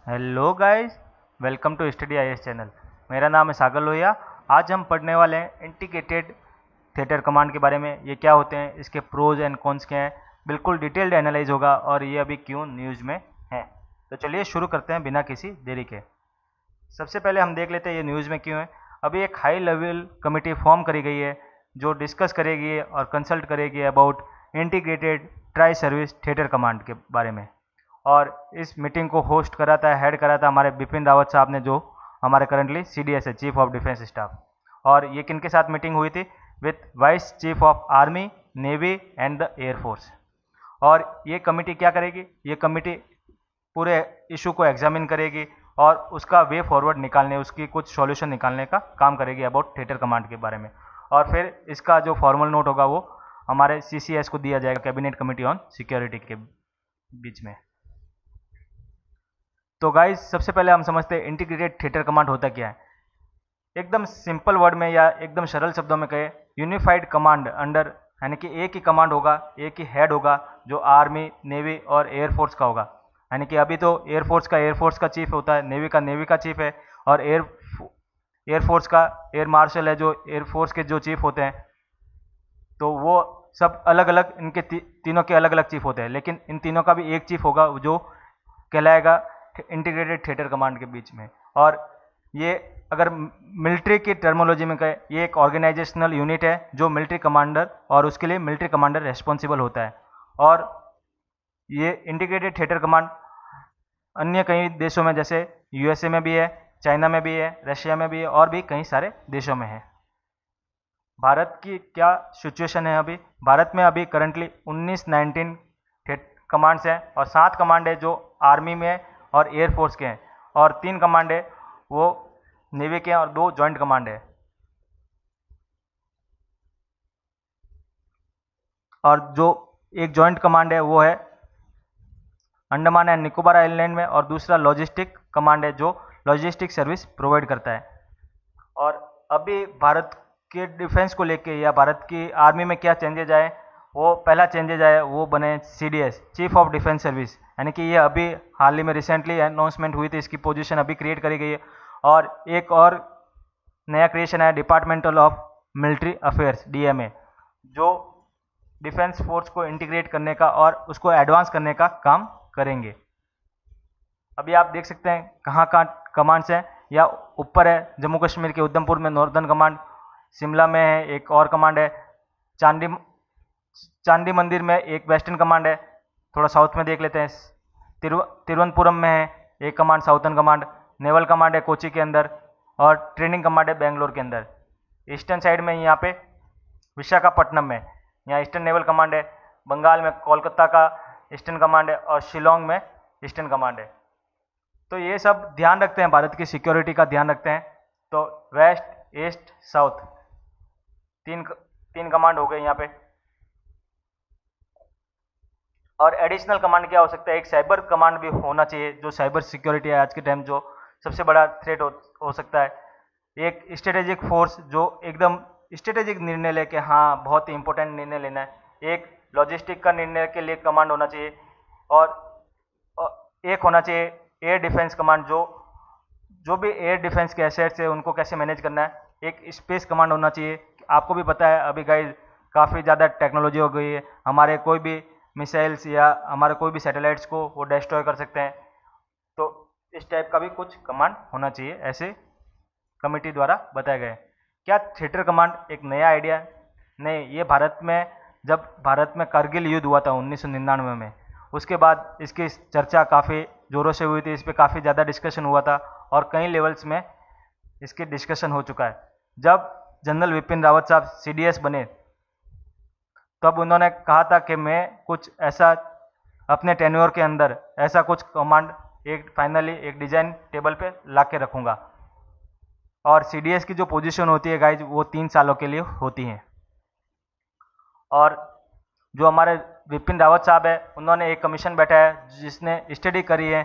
Hello guys, welcome to study IAS channel. मेरा नाम है सागर लोहिया। आज हम पढ़ने वाले हैं इंटीग्रेटेड थिएटर कमांड के बारे में। ये क्या होते हैं, इसके प्रोज एंड कॉन्स क्या हैं, बिल्कुल डिटेल्ड एनालाइज होगा और ये अभी क्यों न्यूज़ में है। तो चलिए शुरू करते हैं बिना किसी देरी के। सबसे पहले हम देख लेते हैं ये न्यूज़ में क्यों है। अभी एक हाई लेवल कमेटी फॉर्म करी गई है जो डिस्कस करेगी और कंसल्ट करेगी about integrated tri service theatre command के बारे में। और इस मीटिंग को होस्ट करा था, हेड करा था हमारे बिपिन रावत साहब ने, जो हमारे करंटली सीडीएस है, चीफ ऑफ डिफेंस स्टाफ। और ये किन के साथ मीटिंग हुई थी? With vice chief of army, navy and the air force. और ये कमेटी क्या करेगी? ये कमेटी पूरे इशू को एग्जामिन करेगी और उसका वे फॉरवर्ड निकालने, उसकी कुछ सॉल्यूशन निकालने का काम करेगी अबाउट थिएटर कमांड के बारे में। और फिर इसका जो फॉर्मल नोट होगा वो हमारे सीसीएस को दिया जाएगा, कैबिनेट कमेटी ऑन सिक्योरिटी के बीच में। तो गाइज सबसे पहले हम समझते हैं इंटीग्रेटेड थिएटर कमांड होता क्या है। एकदम सिंपल वर्ड में या एकदम सरल शब्दों में कहे, यूनिफाइड कमांड अंडर, यानी कि एक ही कमांड होगा, एक ही हेड होगा जो आर्मी, नेवी और एयरफोर्स का होगा। यानी कि अभी तो एयरफोर्स का चीफ होता है, नेवी का चीफ है, और एयरफोर्स का एयर मार्शल है, जो एयरफोर्स के जो चीफ होते हैं। तो वो सब अलग अलग, इनके तीनों के अलग अलग चीफ होते हैं, लेकिन इन तीनों का भी एक चीफ होगा जो कहलाएगा इंटीग्रेटेड थिएटर कमांड के बीच में। और ये अगर मिलिट्री की टर्मोलॉजी में कहे, ये एक ऑर्गेनाइजेशनल यूनिट है जो मिलिट्री कमांडर, और उसके लिए मिलिट्री कमांडर रेस्पॉन्सिबल होता है। और ये इंटीग्रेटेड थिएटर कमांड अन्य कई देशों में, जैसे यूएसए में भी है, चाइना में भी है, रशिया में भी है, और भी कई सारे देशों में है। भारत की क्या सिचुएशन है? अभी भारत में अभी करंटली 19 कमांड्स हैं, और 7 कमांड है जो आर्मी में और एयरफोर्स के हैं, और 3 कमांड है वो नेवी के हैं, और 2 जॉइंट कमांड है। और जो एक जॉइंट कमांड है वो है अंडमान एंड निकोबार आइलैंड में, और दूसरा लॉजिस्टिक कमांड है जो लॉजिस्टिक सर्विस प्रोवाइड करता है। और अभी भारत के डिफेंस को लेके या भारत की आर्मी में क्या चेंजेज आए, वो पहला चेंजेज आया वो बने CDS, chief of defence service. यानी कि ये अभी हाल ही में रिसेंटली अनाउंसमेंट हुई थी, इसकी पोजीशन अभी क्रिएट करी गई है। और एक और नया क्रिएशन है, departmental of military affairs, DMA, जो डिफेंस फोर्स को इंटीग्रेट करने का और उसको एडवांस करने का काम करेंगे। अभी आप देख सकते हैं कहाँ कहाँ कमांड्स हैं, या ऊपर है जम्मू कश्मीर के उधमपुर में नॉर्दर्न कमांड, शिमला में है एक और कमांड है, चांदी मंदिर में एक वेस्टर्न कमांड है। थोड़ा साउथ में देख लेते हैं, तिरुवनंतपुरम में है एक command, southern command. Naval command है कोची के अंदर, और ट्रेनिंग कमांड है बेंगलोर के अंदर। ईस्टर्न साइड में यहाँ पे विशाखापट्टनम में यहाँ ईस्टर्न नेवल कमांड है। बंगाल में कोलकाता का ईस्टर्न कमांड है, और शिलोंग में ईस्टर्न कमांड है। तो ये सब ध्यान रखते हैं, भारत की सिक्योरिटी का ध्यान रखते हैं। तो वेस्ट, ईस्ट, साउथ, तीन कमांड हो गए यहाँ पे। और एडिशनल कमांड क्या हो सकता है? एक साइबर कमांड भी होना चाहिए, जो साइबर सिक्योरिटी है आज के टाइम जो सबसे बड़ा थ्रेट हो सकता है। एक स्ट्रेटेजिक फोर्स जो एकदम स्ट्रेटेजिक निर्णय लेके, हाँ बहुत ही इंपॉर्टेंट निर्णय लेना है। एक लॉजिस्टिक का निर्णय के लिए कमांड होना चाहिए, और एक होना चाहिए एयर डिफेंस कमांड, जो भी एयर डिफेंस के एसेट्स है उनको कैसे मैनेज करना है। एक स्पेस कमांड होना चाहिए। आपको भी पता है अभी गाइस काफ़ी ज़्यादा टेक्नोलॉजी हो गई है, हमारे कोई भी मिसाइल्स या हमारे कोई भी सैटेलाइट्स को वो डिस्ट्रॉय कर सकते हैं। तो इस टाइप का भी कुछ कमांड होना चाहिए, ऐसे कमेटी द्वारा बताया गया है। क्या थिएटर कमांड एक नया आइडिया है? नहीं, ये जब भारत में कारगिल युद्ध हुआ था 1999 में, उसके बाद इसकी चर्चा काफ़ी ज़ोरों से हुई थी, इस पर काफ़ी ज़्यादा डिस्कशन हुआ था, और कई लेवल्स में इसकी डिस्कशन हो चुका है। जब जनरल विपिन रावत साहब सीडीएस बने, तब उन्होंने कहा था कि मैं कुछ ऐसा अपने टेन्योर के अंदर ऐसा कुछ कमांड फाइनली एक डिजाइन टेबल पे ला के रखूँगा। और सीडीएस की जो पोजीशन होती है गाइज, वो 3 सालों के लिए होती हैं। और जो हमारे विपिन रावत साहब है, उन्होंने एक कमीशन बैठाया है जिसने स्टडी करी है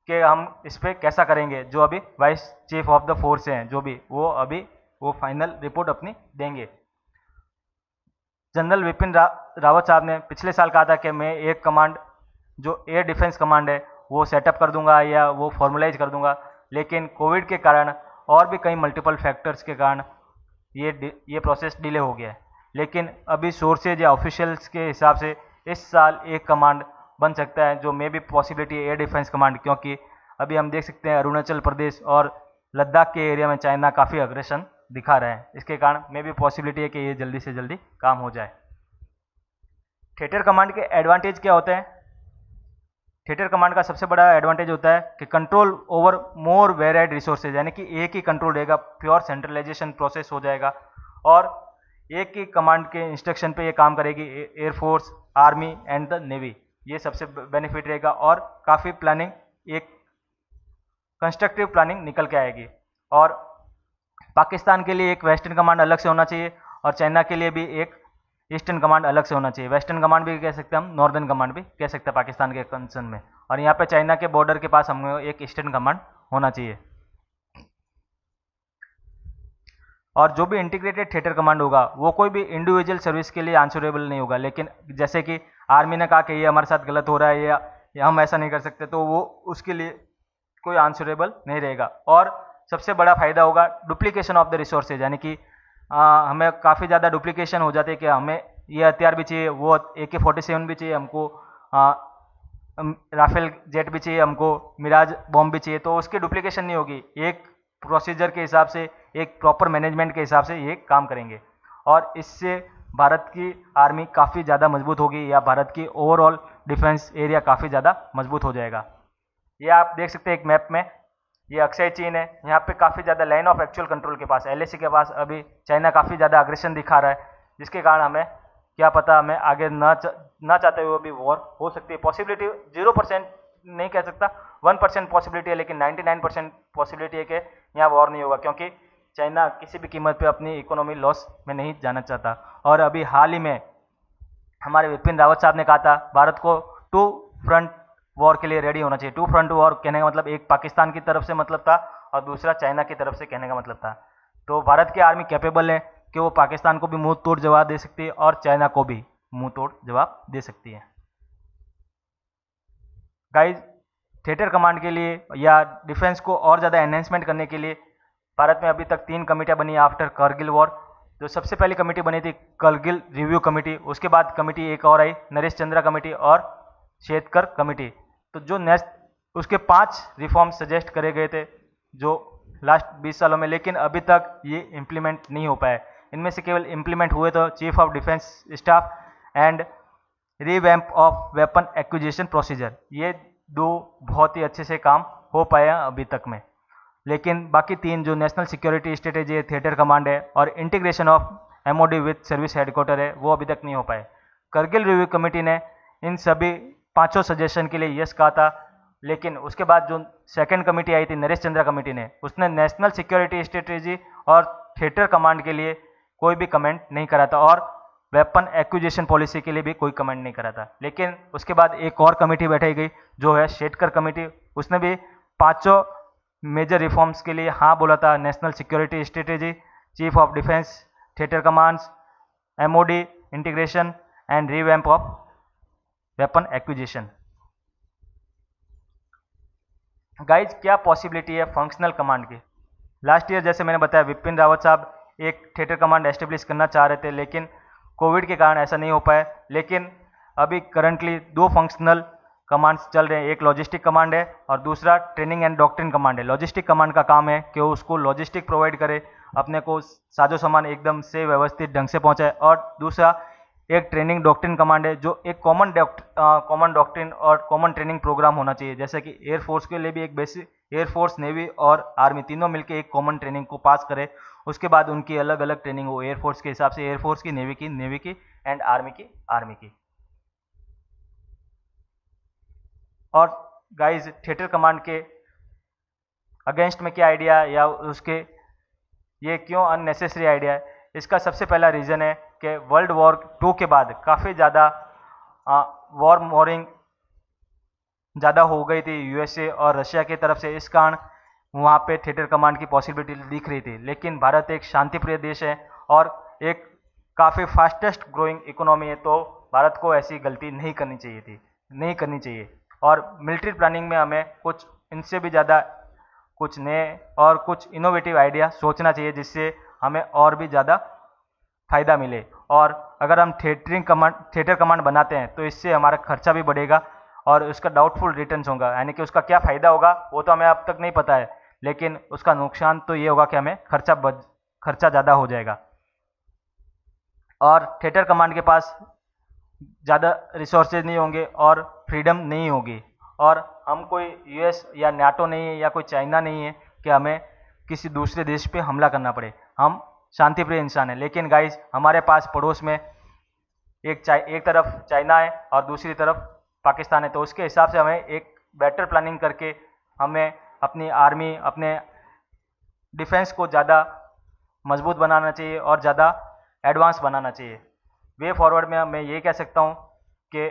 कि हम इस पर कैसा करेंगे। जो अभी vice chief of the force हैं, जो भी वो फाइनल रिपोर्ट अपनी देंगे। जनरल विपिन रावत साहब ने पिछले साल कहा था कि मैं एक कमांड जो एयर डिफेंस कमांड है वो सेटअप कर दूंगा या वो फॉर्मुलाइज कर दूंगा, लेकिन कोविड के कारण और भी कई मल्टीपल फैक्टर्स के कारण ये प्रोसेस डिले हो गया है। लेकिन अभी सोर्सेज या ऑफिशियल्स के हिसाब से इस साल एक कमांड बन सकता है, जो मे भी पॉसिबिलिटी एयर डिफेंस कमांड, क्योंकि अभी हम देख सकते हैं अरुणाचल प्रदेश और लद्दाख के एरिया में चाइना काफ़ी अग्रेशन दिखा रहे हैं। इसके कारण मे भी पॉसिबिलिटी है कि ये जल्दी से जल्दी काम हो जाए। थिएटर कमांड के एडवांटेज क्या होते हैं? थिएटर कमांड का सबसे बड़ा एडवांटेज होता है कि कंट्रोल ओवर मोर वेराइड रिसोर्सेज, यानी कि एक ही कंट्रोल रहेगा, प्योर सेंट्रलाइजेशन प्रोसेस हो जाएगा और एक ही कमांड के इंस्ट्रक्शन पे ये काम करेगी air force, army and the navy. ये सबसे बेनिफिट रहेगा और काफ़ी प्लानिंग, एक कंस्ट्रक्टिव प्लानिंग निकल के आएगी। और पाकिस्तान के लिए एक वेस्टर्न कमांड अलग से होना चाहिए और चाइना के लिए भी एक ईस्टर्न कमांड अलग से होना चाहिए। वेस्टर्न कमांड भी कह सकते हैं हम, नॉर्दर्न कमांड भी कह सकते हैं पाकिस्तान के कंसर्न में। और यहाँ पे चाइना के बॉर्डर के पास हमें एक ईस्टर्न कमांड होना चाहिए। और जो भी इंटीग्रेटेड थिएटर कमांड होगा वो कोई भी इंडिविजुअल सर्विस के लिए आंसरेबल नहीं होगा, लेकिन जैसे कि आर्मी ने कहा कि ये हमारे साथ गलत हो रहा है या हम ऐसा नहीं कर सकते, तो वो उसके लिए कोई आंसरेबल नहीं रहेगा। और सबसे बड़ा फायदा होगा डुप्लीकेशन ऑफ द रिसोर्सेज, यानी कि हमें काफ़ी ज़्यादा डुप्लीकेशन हो जाते हैं कि हमें ये हथियार भी चाहिए, वो AK-47 भी चाहिए हमको, राफेल जेट भी चाहिए हमको, मिराज बॉम्ब भी चाहिए, तो उसकी डुप्लीकेशन नहीं होगी। एक प्रोसीजर के हिसाब से, एक प्रॉपर मैनेजमेंट के हिसाब से ये काम करेंगे और इससे भारत की आर्मी काफ़ी ज़्यादा मजबूत होगी या भारत की ओवरऑल डिफेंस एरिया काफ़ी ज़्यादा मजबूत हो जाएगा। ये आप देख सकते हैं एक मैप में, ये अक्षय चीन है, यहाँ पे काफ़ी ज़्यादा लाइन ऑफ एक्चुअल कंट्रोल के पास, LAC के पास अभी चाइना काफ़ी ज़्यादा अग्रेशन दिखा रहा है, जिसके कारण हमें क्या पता हमें आगे ना चाहते हुए भी वॉर हो सकती है। पॉसिबिलिटी 0% नहीं कह सकता, 1% पॉसिबिलिटी है, लेकिन 99% पॉसिबिलिटी है कि यहाँ वॉर नहीं होगा, क्योंकि चाइना किसी भी कीमत पे अपनी इकोनॉमी लॉस में नहीं जाना चाहता। और अभी हाल ही में हमारे विपिन रावत साहब ने कहा था भारत को 2 फ्रंट वॉर के लिए रेडी होना चाहिए। 2 फ्रंट वॉर कहने का मतलब एक पाकिस्तान की तरफ से मतलब था और दूसरा चाइना की तरफ से कहने का मतलब था। तो भारत की आर्मी कैपेबल है कि वो पाकिस्तान को भी मुंह तोड़ जवाब दे सकती है और चाइना को भी मुंह तोड़ जवाब दे सकती है। गाइज, थिएटर कमांड के लिए या डिफेंस को और ज़्यादा एनहेंसमेंट करने के लिए भारत में अभी तक 3 कमेटियाँ बनी आफ्टर करगिल वॉर। जो सबसे पहली कमेटी बनी थी करगिल रिव्यू कमेटी, उसके बाद कमेटी एक और आई नरेश चंद्रा कमेटी और शेतकर कमेटी। तो जो नेक्स्ट उसके 5 रिफॉर्म सजेस्ट करे गए थे जो लास्ट 20 सालों में, लेकिन अभी तक ये इम्प्लीमेंट नहीं हो पाए। इनमें से केवल इम्प्लीमेंट हुए तो chief of defence staff and revamp of weapon acquisition procedure, ये 2 बहुत ही अच्छे से काम हो पाया अभी तक में। लेकिन बाकी 3 जो नेशनल सिक्योरिटी स्ट्रेटेजी है, थिएटर कमांड है और integration of MOD with service headquarter है, वो अभी तक नहीं हो पाए। करगिल रिव्यू कमेटी ने इन सभी 5 सजेशन के लिए यस कहा था, लेकिन उसके बाद जो सेकंड कमेटी आई थी नरेश चंद्रा कमेटी ने, उसने नेशनल सिक्योरिटी स्ट्रेटेजी और थिएटर कमांड के लिए कोई भी कमेंट नहीं करा था और वेपन एक्विजिशन पॉलिसी के लिए भी कोई कमेंट नहीं करा था। लेकिन उसके बाद एक और कमेटी बैठाई गई जो है शेटकर कमेटी, उसने भी 5 मेजर रिफॉर्म्स के लिए हाँ बोला था। National security strategy, chief of defence, theatre commands, MOD integration and revamp of weapon acquisition. Guys, क्या पॉसिबिलिटी है फंक्शनल कमांड की? लास्ट ईयर जैसे मैंने बताया विपिन रावत साहब एक थिएटर कमांड एस्टेब्लिश करना चाह रहे थे, लेकिन कोविड के कारण ऐसा नहीं हो पाया। लेकिन अभी करंटली 2 फंक्शनल कमांड्स चल रहे हैं, एक लॉजिस्टिक कमांड है और दूसरा ट्रेनिंग एंड डॉक्ट्रिन कमांड है। लॉजिस्टिक कमांड का काम है कि वो उसको लॉजिस्टिक प्रोवाइड करे, अपने को साजो सामान एकदम से व्यवस्थित ढंग से पहुंचाए। और दूसरा एक ट्रेनिंग डॉक्ट्रिन कमांड है जो एक कॉमन डॉक्ट्रिन और कॉमन ट्रेनिंग प्रोग्राम होना चाहिए। जैसे कि एयरफोर्स के लिए भी एक बेसिक, एयरफोर्स, नेवी और आर्मी तीनों मिलकर एक कॉमन ट्रेनिंग को पास करे, उसके बाद उनकी अलग अलग ट्रेनिंग हो, एयरफोर्स के हिसाब से एयरफोर्स की, नेवी की एंड आर्मी की। और गाइज, थिएटर कमांड के अगेंस्ट में क्या आइडिया या उसके ये क्यों अननेसेसरी आइडिया है? इसका सबसे पहला रीज़न है कि वर्ल्ड वॉर 2 के बाद काफ़ी ज़्यादा वॉर मोरिंग ज़्यादा हो गई थी USA और रशिया की तरफ से, इस कारण वहाँ पे थिएटर कमांड की पॉसिबिलिटी दिख रही थी। लेकिन भारत एक शांतिप्रिय देश है और एक काफ़ी फास्टेस्ट ग्रोइंग इकोनॉमी है, तो भारत को ऐसी गलती नहीं करनी चाहिए। और मिलिट्री प्लानिंग में हमें कुछ इनसे भी ज़्यादा कुछ नए और कुछ इनोवेटिव आइडिया सोचना चाहिए, जिससे हमें और भी ज़्यादा फायदा मिले। और अगर हम थिएटर कमांड बनाते हैं तो इससे हमारा खर्चा भी बढ़ेगा और उसका डाउटफुल रिटर्न्स होगा, यानी कि उसका क्या फ़ायदा होगा वो तो हमें अब तक नहीं पता है, लेकिन उसका नुकसान तो ये होगा कि हमें खर्चा ज़्यादा हो जाएगा और थिएटर कमांड के पास ज़्यादा रिसोर्सेज नहीं होंगे और फ्रीडम नहीं होगी। और हम कोई यूएस या नाटो नहीं है या कोई चाइना नहीं है कि हमें किसी दूसरे देश पे हमला करना पड़े। हम शांतिप्रिय इंसान हैं, लेकिन गाइस हमारे पास पड़ोस में एक तरफ चाइना है और दूसरी तरफ पाकिस्तान है, तो उसके हिसाब से हमें एक बेटर प्लानिंग करके हमें अपनी आर्मी, अपने डिफेंस को ज़्यादा मजबूत बनाना चाहिए और ज़्यादा एडवांस बनाना चाहिए। वे फॉरवर्ड में मैं ये कह सकता हूँ कि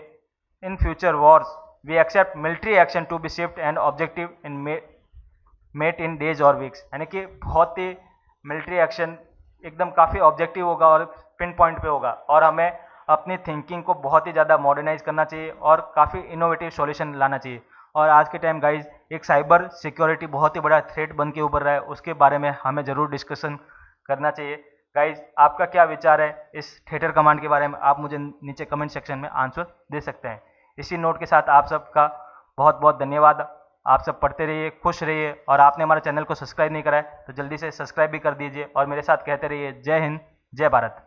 in future wars we accept military action to be shift and objective in mate in days और वीक्स, यानी कि बहुत ही मिलिट्री एक्शन एकदम काफ़ी ऑब्जेक्टिव होगा और पिन पॉइंट पे होगा और हमें अपनी थिंकिंग को बहुत ही ज़्यादा मॉडर्नाइज करना चाहिए और काफ़ी इनोवेटिव सॉल्यूशन लाना चाहिए। और आज के टाइम गाइज एक साइबर सिक्योरिटी बहुत ही बड़ा थ्रेट बन के उभर रहा है, उसके बारे में हमें ज़रूर डिस्कशन करना चाहिए। गाइज आपका क्या विचार है इस थिएटर कमांड के बारे में, आप मुझे नीचे कमेंट सेक्शन में आंसर दे सकते हैं। इसी नोट के साथ आप सबका बहुत बहुत धन्यवाद। आप सब पढ़ते रहिए, खुश रहिए और आपने हमारे चैनल को सब्सक्राइब नहीं करा है तो जल्दी से सब्सक्राइब भी कर दीजिए और मेरे साथ कहते रहिए जय हिंद, जय भारत।